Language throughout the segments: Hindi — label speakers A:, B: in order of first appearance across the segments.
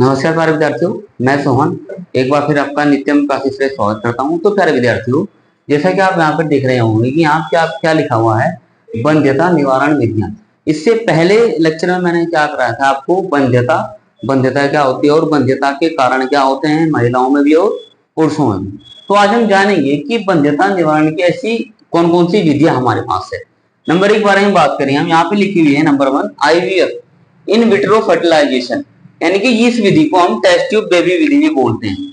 A: नमस्कार प्यारे विद्यार्थियों, मैं सोहन एक बार फिर आपका नित्यम क्लासेस में स्वागत करता हूं। तो प्यारे विद्यार्थियों, जैसा कि आप यहाँ पर देख रहे होंगे कि यहाँ क्या क्या लिखा हुआ है, वंध्यता निवारण विधियां। इससे पहले लेक्चर में मैंने क्या कराया था आपको, वंध्यता क्या होती है और वंध्यता के कारण क्या होते हैं, महिलाओं में भी और पुरुषों में भी। तो आज हम जानेंगे कि वंध्यता निवारण की ऐसी कौन कौन सी विधियां हमारे पास है। नंबर एक बारे में बात करें, हम यहाँ पे लिखी हुई है number 1 IVF, in vitro fertilization, यानी कि इस विधि को हम टेस्ट ट्यूब बेबी विधि भी बोलते हैं।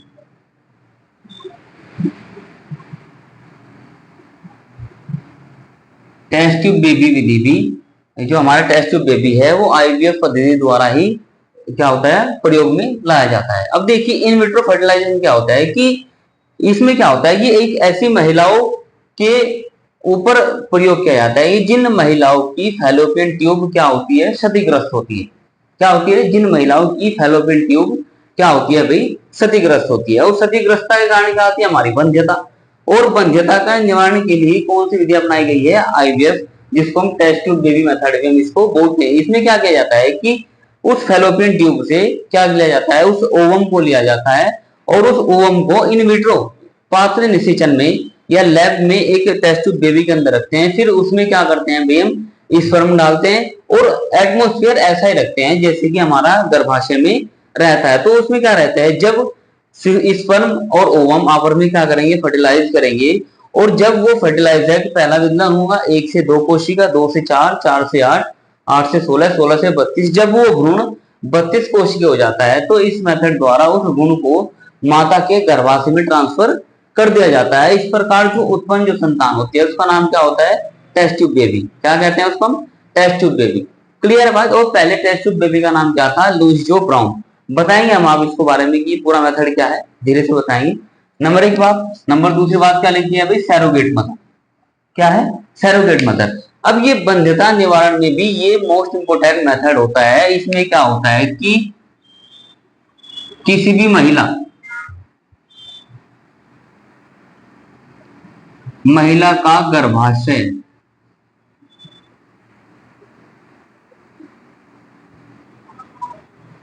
A: टेस्ट ट्यूब बेबी विधि भी, जो हमारा टेस्ट ट्यूब बेबी है वो IVF पद्धति द्वारा ही क्या होता है, प्रयोग में लाया जाता है। अब देखिए इन विट्रो फर्टिलाइजेशन क्या होता है कि इसमें क्या होता है, ये एक ऐसी महिलाओं के ऊपर प्रयोग किया जाता है जिन महिलाओं की फैलोपियन ट्यूब क्या होती है, क्षतिग्रस्त होती है। क्या होती है, जिन महिलाओं की फैलोपियन ट्यूब क्या होती है भाई, क्षतिग्रस्त होती है। और क्षतिग्रस्तता के कारण क्या होती है, हमारी वंध्यता। और वंध्यता का निवारण के लिए कौन सी विधि अपनाई गई है, IVF, जिसको हम टेस्ट ट्यूब बेबी मेथड में इसको बोलते हैं। इसमें क्या किया जाता है कि उस फैलोपियन ट्यूब से क्या लिया जाता है, उस ओवम को लिया जाता है और उस ओवम को इन विट्रो पात्र निषेचन में या लैब में एक टेस्ट ट्यूब बेबी के अंदर रखते हैं। फिर उसमें क्या करते हैं भाई, हम स्पर्म डालते हैं और एटमोस्फेयर ऐसा ही रखते हैं जैसे कि हमारा गर्भाशय में रहता है। तो उसमें क्या रहता है, जब स्पर्म और ओवम आपस में क्या करेंगे, फर्टिलाइज करेंगे। और जब वो फर्टिलाइज है तो पहला विदलन होगा 1 से 2 कोशिका, 2 से 4, 4 से 8, 8 से 16, 16 से 32। जब वो भ्रूण 32 कोशिका हो जाता है तो इस मेथड द्वारा उस भ्रूण को माता के गर्भाशय में ट्रांसफर कर दिया जाता है। इस प्रकार जो उत्पन्न जो संतान होती है उसका नाम क्या होता है, टेस्ट ट्यूब बेबी। क्या कहते हैं उसको हम, टेस्ट ट्यूब बेबी। क्लियर बात। और पहले टेस्ट ट्यूब बेबी का नाम क्या था, लुई जो ब्राउन। बताएंगे हम आप इसको बारे में कि पूरा मेथड क्या है, धीरे से बताएंगे। नंबर एक बात। नंबर दूसरी बात क्या लिखी है भाई, सैरोगेट मदर। क्या है, सैरोगेट मदर। अब ये वंध्यता निवारण में भी ये मोस्ट इंपोर्टेंट मेथड होता है। इसमें क्या होता है कि किसी भी महिला का गर्भाशय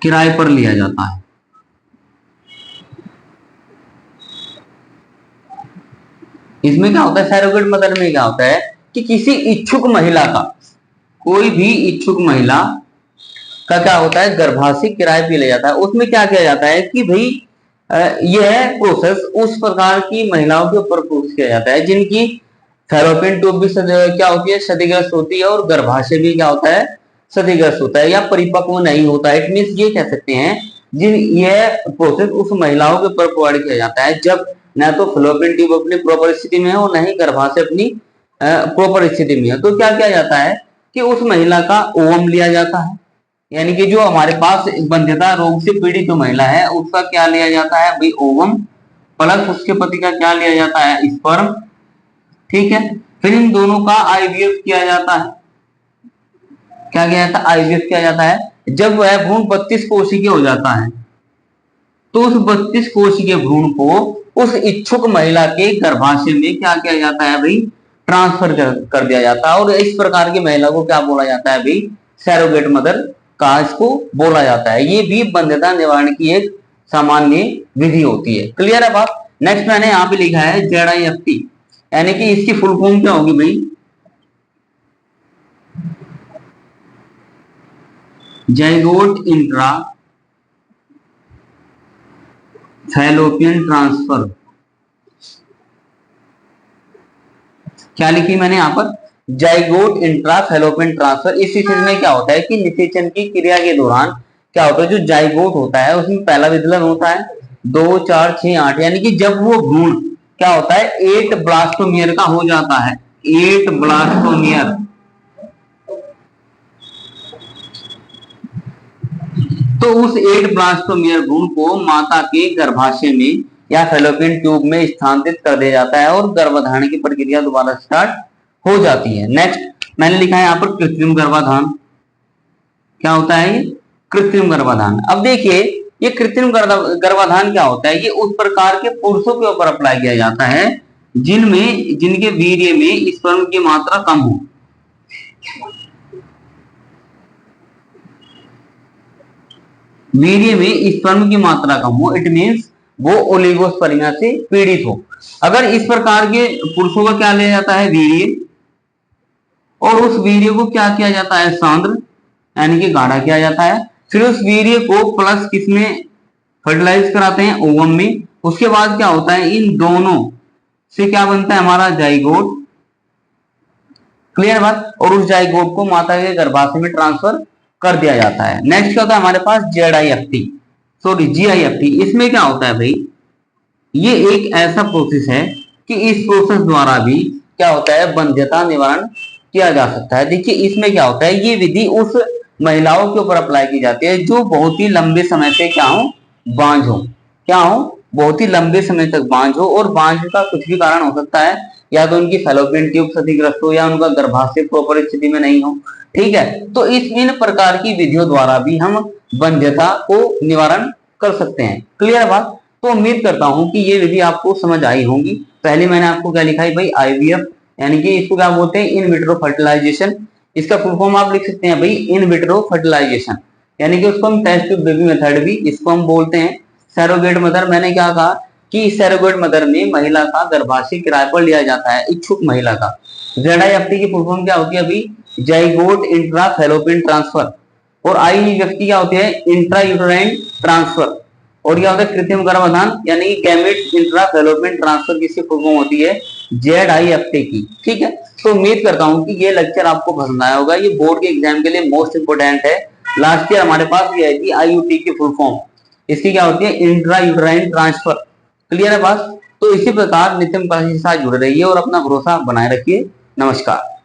A: किराए पर लिया जाता है। इसमें क्या होता है, सैरोगेट मदर में क्या होता है कि किसी इच्छुक महिला का, कोई भी इच्छुक महिला का क्या होता है, गर्भाशय किराए पे लिया जाता है। उसमें क्या किया जाता है कि भाई यह प्रोसेस उस प्रकार की महिलाओं के ऊपर फोकस किया जाता है जिनकी फैलोपियन ट्यूब भी क्या होती है, क्षतिग्रस्त होती है और गर्भाशय भी क्या होता है, क्षतिग्रस्त होता है या परिपक्व नहीं होता है। इट मींस ये कह सकते हैं जिन यह प्रोसेस उस महिलाओं के ऊपर प्रोवाइड किया जाता है जब न तो फैलोपियन ट्यूब अपनी प्रॉपर स्थिति में है और न ही गर्भाशय अपनी प्रॉपर स्थिति में है। तो क्या किया जाता है कि उस महिला का ओवम लिया जाता है, यानी कि जो हमारे पास वंध्यता रोग से पीड़ित जो महिला है उसका क्या लिया जाता है भाई, ओवम, प्लस उसके पति का क्या लिया जाता है, स्पर्म। ठीक है, फिर इन दोनों का IVF किया जाता है। क्या किया जाता है, IVF किया जाता है। जब वह भ्रूण 32 कोशिकीय हो जाता है तो उस 32 कोशिकीय भ्रूण को उस इच्छुक महिला के गर्भाशय में क्या किया जाता है भाई, ट्रांसफर कर दिया जाता है। और इस प्रकार की महिला को क्या बोला जाता है भाई, सैरोगेट मदर का इसको बोला जाता है। ये भी वंध्यता निवारण की एक सामान्य विधि होती है। क्लियर है बात। नेक्स्ट मैंने यहाँ पे लिखा है ZIFT, यानी कि इसकी फुल फॉर्म क्या होगी भाई, जाइगोट इंट्रा फैलोपियन ट्रांसफर। क्या लिखी मैंने यहाँ पर, जाइगोट इंट्रा फैलोपियन ट्रांसफर। इस स्थिति में क्या होता है कि निषेचन की क्रिया के दौरान क्या होता है, जो जाइगोट होता है उसमें पहला विदलन होता है 2, 4, 6, 8, यानी कि जब वो भ्रूण क्या होता है 8 ब्लास्टोमियर का हो जाता है, 8 ब्लास्टोमियर, तो उस 8 ब्लास्टोमियर भ्रूण को माता के गर्भाशय में या फैलोपियन ट्यूब में स्थानांतरित कर दिया जाता है और गर्भधारण की प्रक्रिया दोबारा स्टार्ट हो जाती है। नेक्स्ट मैंने लिखा है यहाँ पर कृत्रिम गर्भाधान। क्या होता है ये, कृत्रिम गर्भाधान। अब देखिए ये कृत्रिम गर्भाधान क्या होता है, ये उस प्रकार के पुरुषों के ऊपर अप्लाई किया जाता है जिनके वीर्य में स्पर्म की मात्रा कम हो। वीर्य में स्पर्म की मात्रा कम हो, इट मीन्स वो ओलिगोस्पर्मिया से पीड़ित हो। अगर इस प्रकार के पुरुषों का क्या लिया जाता है, वीर्य, और उस वीर्य को क्या किया जाता है, सांद्र यानी कि गाढ़ा किया जाता है। फिर उस वीर्य को प्लस किसमें फर्टिलाइज कराते हैं, ओवम में। उसके बाद क्या होता है, इन दोनों से क्या बनता है, हमारा जाइगोट। क्लियर बात। और उस जाइगोट को माता के गर्भाशय में ट्रांसफर कर दिया जाता है। नेक्स्ट क्या होता है हमारे पास, ZIFT, सॉरी GIFT। इसमें क्या होता है भाई, ये एक ऐसा प्रोसेस है कि इस प्रोसेस द्वारा भी क्या होता है, वंध्यता निवारण किया जा सकता है। देखिए इसमें क्या होता है, ये विधि उस महिलाओं के ऊपर अप्लाई की जाती है जो बहुत ही लंबे समय से क्या हो, बांझ हो। क्या हो, बहुत ही लंबे समय तक बांझ हो। और बांझ का कुछ भी कारण हो सकता है, या तो उनकी फैलोपियन ट्यूब क्षतिग्रस्त हो, या उनका गर्भाशय प्रॉपर स्थिति में नहीं हो। ठीक है, तो इन प्रकार की विधियों द्वारा भी हम वंध्यता को निवारण कर सकते हैं। क्लियर बात। तो उम्मीद करता हूं कि ये विधि आपको समझ आई होंगी। पहले मैंने आपको क्या लिखा है भाई, IVF, यानी कि इसको क्या बोलते हैं, इन विट्रो फर्टिलाइजेशन। इसका फुल फॉर्म आप लिख सकते हैं भाई, इन विट्रो फर्टिलाइजेशन, यानी कि उसको हम टेस्ट ट्यूब बेबी मेथड भी इसको हम बोलते हैं। सैरोगेट मदर, मैंने क्या कहा कि सैरोगेट मदर में महिला का गर्भाशय किराए पर लिया जाता है, इच्छुक महिला का। ZIFT की फुल फॉर्म क्या होती है अभी, जाइगोट इंट्रा फैलोपियन ट्रांसफर। और IVF क्या होती है, इंट्रा यूटेराइन ट्रांसफर। और क्या होता है, कृत्रिम गर्भाधान यानी गैमेट्स इंट्रा फैलोपियन ट्रांसफर, किसकी फुल फॉर्म होती है, ZIFT की। ठीक है, तो उम्मीद करता हूं कि ये लेक्चर आपको पसंद आया होगा। ये बोर्ड के एग्जाम के लिए मोस्ट इंपोर्टेंट है। लास्ट ईयर हमारे पास ये आई थी IUT की फुल फॉर्म, इसकी क्या होती है, इंट्रा यूटेराइन ट्रांसफर। क्लियर है बात। तो इसी प्रकार नित्यम क्लासेस के साथ जुड़े रहिए और अपना भरोसा बनाए रखिए। नमस्कार।